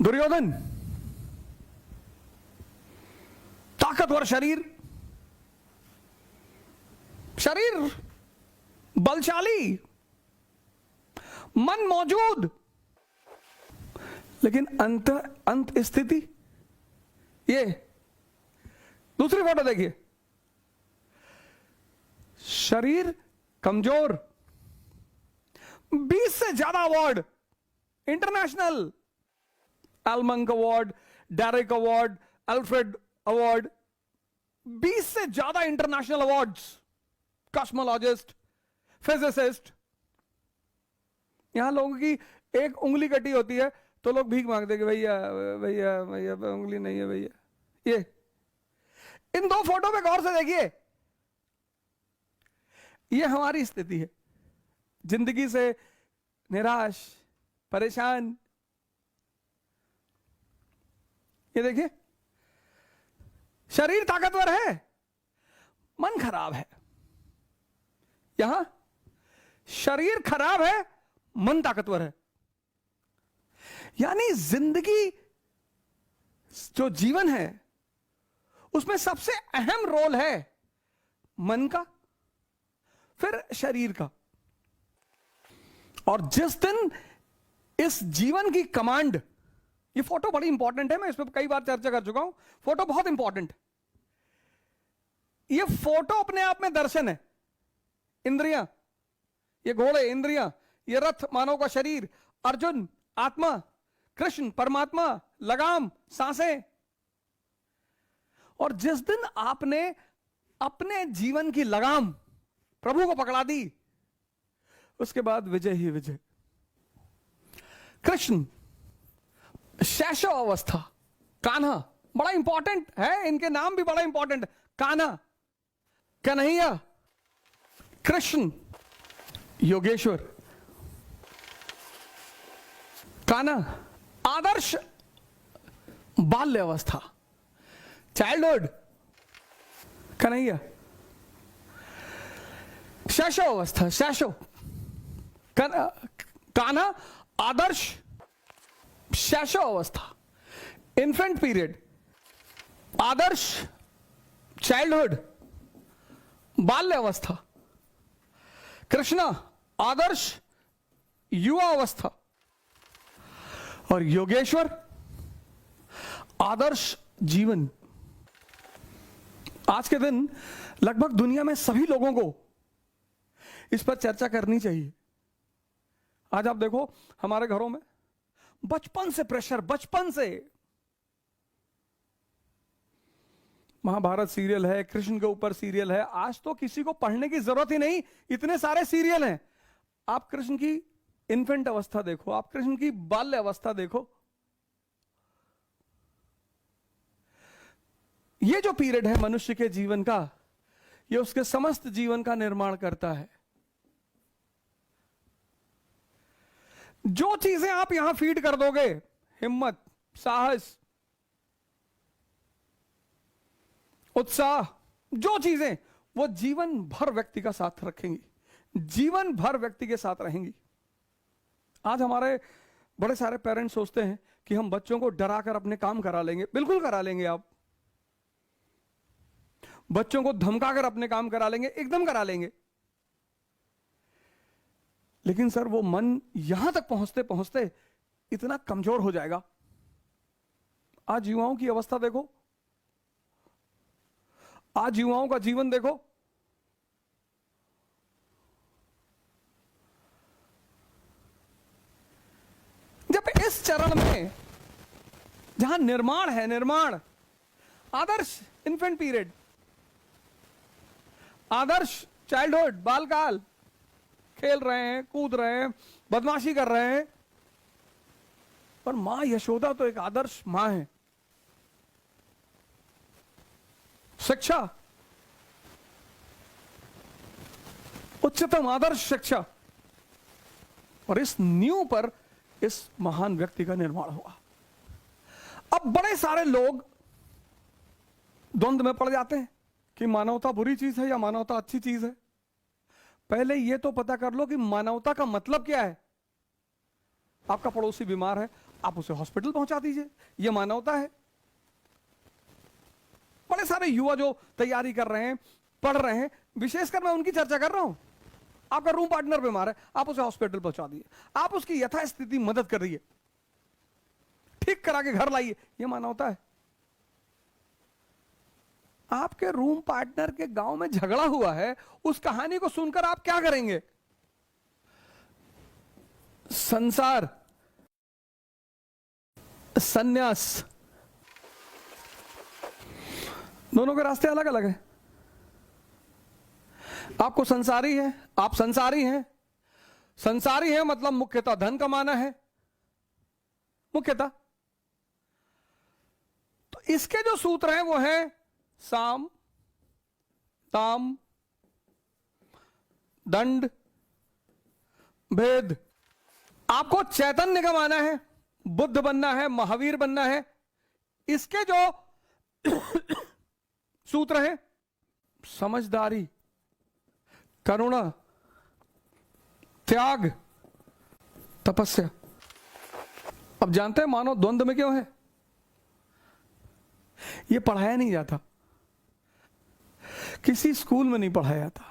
दुर्योधन ताकतवर शरीर, शरीर बलशाली, मन मौजूद, लेकिन अंत स्थिति। ये दूसरी फोटो देखिए, शरीर कमजोर, 20 से ज्यादा अवार्ड, इंटरनेशनल एल्मंक award, Derek award, Alfred award, 20 से ज्यादा इंटरनेशनल अवार्ड्स, कॉस्मोलॉजिस्ट, फिजिसिस्ट। यहां लोगों की एक उंगली कटी होती है तो लोग भीख मांगते कि भैया भैया भैया उंगली नहीं है भैया। ये इन दो फोटो पे गौर से देखिए, ये हमारी स्थिति है, जिंदगी से निराश, परेशान। ये देखिए, शरीर ताकतवर है, मन खराब है। यहां शरीर खराब है, मन ताकतवर है। यानी जिंदगी जो जीवन है उसमें सबसे अहम रोल है मन का, फिर शरीर का। और जिस दिन इस जीवन की कमांड, ये फोटो बड़ी इंपॉर्टेंट है, मैं इस पर कई बार चर्चा कर चुका हूं, फोटो बहुत इंपॉर्टेंट। ये फोटो अपने आप में दर्शन है। इंद्रियां, ये घोड़े इंद्रियां, ये रथ मानव का शरीर, अर्जुन आत्मा, कृष्ण परमात्मा, लगाम सांसें। और जिस दिन आपने अपने जीवन की लगाम प्रभु को पकड़ा दी, उसके बाद विजय ही विजय। कृष्ण शैशव अवस्था, कान्हा बड़ा इंपॉर्टेंट है, इनके नाम भी बड़ा इंपॉर्टेंट है। कान्हा, कन्हैया, कृष्ण, योगेश्वर। कान्हा आदर्श बाल्य अवस्था, चाइल्डहुड, कन्हैया। शैशव अवस्था, शैशव, कान्हा आदर्श शैशव अवस्था, इन्फेंट पीरियड, आदर्श चाइल्डहुड बाल्य अवस्था। कृष्णा आदर्श युवा अवस्था, और योगेश्वर आदर्श जीवन। आज के दिन लगभग दुनिया में सभी लोगों को इस पर चर्चा करनी चाहिए। आज आप देखो हमारे घरों में बचपन से प्रेशर, बचपन से महाभारत सीरियल है, कृष्ण के ऊपर सीरियल है। आज तो किसी को पढ़ने की जरूरत ही नहीं, इतने सारे सीरियल हैं। आप कृष्ण की इन्फेंट अवस्था देखो, आप कृष्ण की बाल्य अवस्था देखो। ये जो पीरियड है मनुष्य के जीवन का, ये उसके समस्त जीवन का निर्माण करता है। जो चीजें आप यहां फीड कर दोगे, हिम्मत, साहस, उत्साह, जो चीजें, वो जीवन भर व्यक्ति का साथ रखेंगी, जीवन भर व्यक्ति के साथ रहेंगी। आज हमारे बड़े सारे पेरेंट्स सोचते हैं कि हम बच्चों को डरा कर अपने काम करा लेंगे। बिल्कुल करा लेंगे। आप बच्चों को धमका कर अपने काम करा लेंगे, एकदम करा लेंगे। लेकिन सर वो मन यहां तक पहुंचते पहुंचते इतना कमजोर हो जाएगा। आज युवाओं की अवस्था देखो, आज युवाओं का जीवन देखो। जब इस चरण में जहां निर्माण है, निर्माण, आदर्श इन्फेंट पीरियड, आदर्श चाइल्डहुड, बालकाल, खेल रहे हैं, कूद रहे हैं, बदमाशी कर रहे हैं। पर मां यशोदा तो एक आदर्श मां है। शिक्षा, उच्चतम आदर्श शिक्षा, और इस नींव पर इस महान व्यक्ति का निर्माण हुआ। अब बड़े सारे लोग द्वंद्व में पड़ जाते हैं कि मानवता बुरी चीज है या मानवता अच्छी चीज है। पहले यह तो पता कर लो कि मानवता का मतलब क्या है। आपका पड़ोसी बीमार है, आप उसे हॉस्पिटल पहुंचा दीजिए, यह मानवता है। बड़े सारे युवा जो तैयारी कर रहे हैं, पढ़ रहे हैं, विशेषकर मैं उनकी चर्चा कर रहा हूं। आपका रूम पार्टनर बीमार है, आप उसे हॉस्पिटल पहुंचा दिए, आप उसकी यथास्थिति मदद कर रही है, ठीक करा के घर लाइए, यह मानवता है। आपके रूम पार्टनर के गांव में झगड़ा हुआ है, उस कहानी को सुनकर आप क्या करेंगे? संसार, सन्यास, दोनों के रास्ते अलग अलग हैं। आपको संसारी है, आप संसारी हैं। संसारी है मतलब मुख्यतः धन कमाना है, मुख्यतः। तो इसके जो सूत्र हैं वो हैं साम, ताम, दंड, भेद। आपको चैतन्य कमाना है, बुद्ध बनना है, महावीर बनना है। इसके जो सूत्र हैं समझदारी, करुणा, त्याग, तपस्या। अब जानते हैं मानव द्वंद्व में क्यों है? यह पढ़ाया नहीं जाता, किसी स्कूल में नहीं पढ़ाया जाता,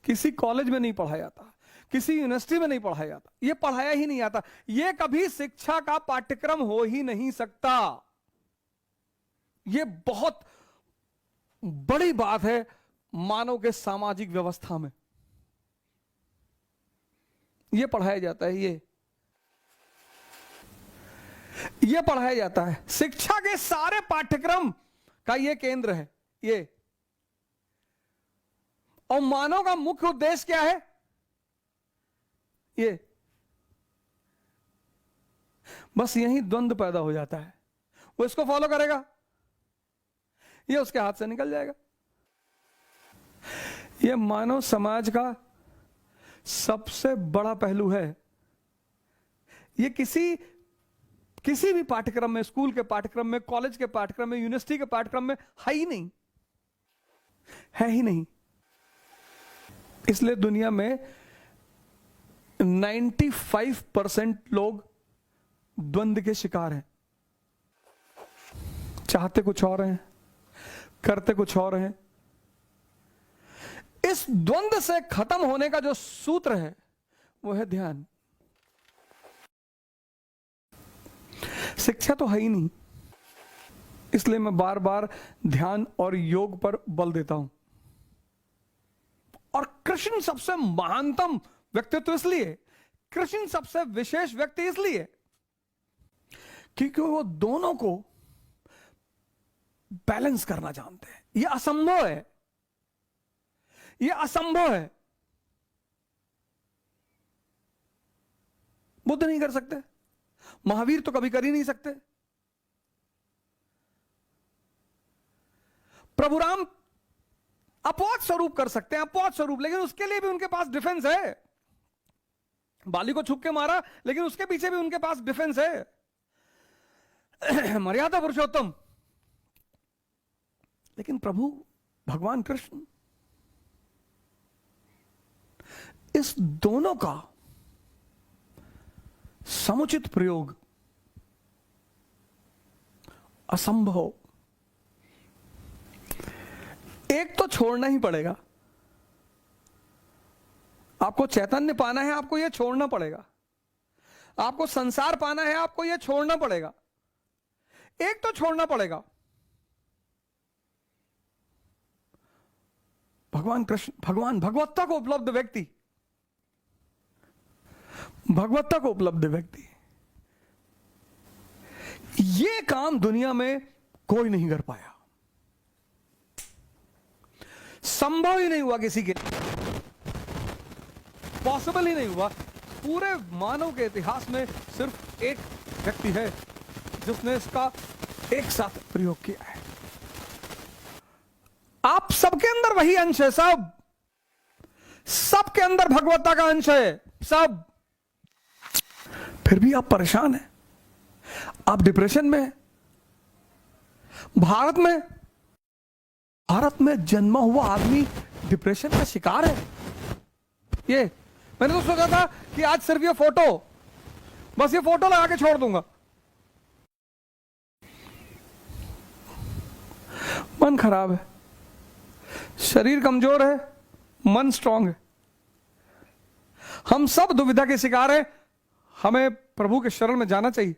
किसी कॉलेज में नहीं पढ़ाया जाता, किसी यूनिवर्सिटी में नहीं पढ़ाया जाता, यह पढ़ाया ही नहीं आता। यह कभी शिक्षा का पाठ्यक्रम हो ही नहीं सकता। यह बहुत बड़ी बात है मानव के सामाजिक व्यवस्था में। यह पढ़ाया जाता है, यह पढ़ाया जाता है। शिक्षा के सारे पाठ्यक्रम का यह केंद्र है ये। और मानव का मुख्य उद्देश्य क्या है? ये बस यही द्वंद्व पैदा हो जाता है। वो इसको फॉलो करेगा, ये उसके हाथ से निकल जाएगा। ये मानव समाज का सबसे बड़ा पहलू है। ये किसी भी पाठ्यक्रम में, स्कूल के पाठ्यक्रम में, कॉलेज के पाठ्यक्रम में, यूनिवर्सिटी के पाठ्यक्रम में है ही नहीं, है ही नहीं। इसलिए दुनिया में 95% लोग द्वंद्व के शिकार हैं। चाहते कुछ और हैं, करते कुछ और हैं। इस द्वंद्व से खत्म होने का जो सूत्र है वो है ध्यान। शिक्षा तो है ही नहीं, इसलिए मैं बार बार ध्यान और योग पर बल देता हूं। और कृष्ण सबसे महानतम व्यक्तित्व इसलिए, कृष्ण सबसे विशेष व्यक्ति इसलिए क्योंकि वो दोनों को बैलेंस करना जानते हैं। यह असंभव है, यह असंभव है। बुद्ध नहीं कर सकते, महावीर तो कभी कर ही नहीं सकते। प्रभु राम अपवाद स्वरूप कर सकते हैं, अपवाद स्वरूप, लेकिन उसके लिए भी उनके पास डिफेंस है। बाली को छुप के मारा, लेकिन उसके पीछे भी उनके पास डिफेंस है। मर्यादा पुरुषोत्तम। लेकिन प्रभु भगवान कृष्ण इस दोनों का समुचित प्रयोग असंभव। एक तो छोड़ना ही पड़ेगा। आपको चैतन्य पाना है, आपको यह छोड़ना पड़ेगा। आपको संसार पाना है, आपको यह छोड़ना पड़ेगा। एक तो छोड़ना पड़ेगा। भगवान कृष्ण, भगवान, भगवत्ता को उपलब्ध व्यक्ति, भगवत्ता को उपलब्ध व्यक्ति, यह काम दुनिया में कोई नहीं कर पाया। संभव ही नहीं हुआ किसी के, पॉसिबल ही नहीं हुआ। पूरे मानव के इतिहास में सिर्फ एक व्यक्ति है जिसने इसका एक साथ प्रयोग किया है। आप सबके अंदर वही अंश है, सबके अंदर भगवत्ता का अंश है, सब। फिर भी आप परेशान हैं, आप डिप्रेशन में हैं। भारत में जन्मा हुआ आदमी डिप्रेशन का शिकार है। ये मैंने तो सोचा था कि आज सिर्फ ये फोटो, बस ये फोटो लगा के छोड़ दूंगा, मन खराब है, शरीर कमजोर है, मन स्ट्रांग है, हम सब दुविधा के शिकार हैं। हमें प्रभु के शरण में जाना चाहिए।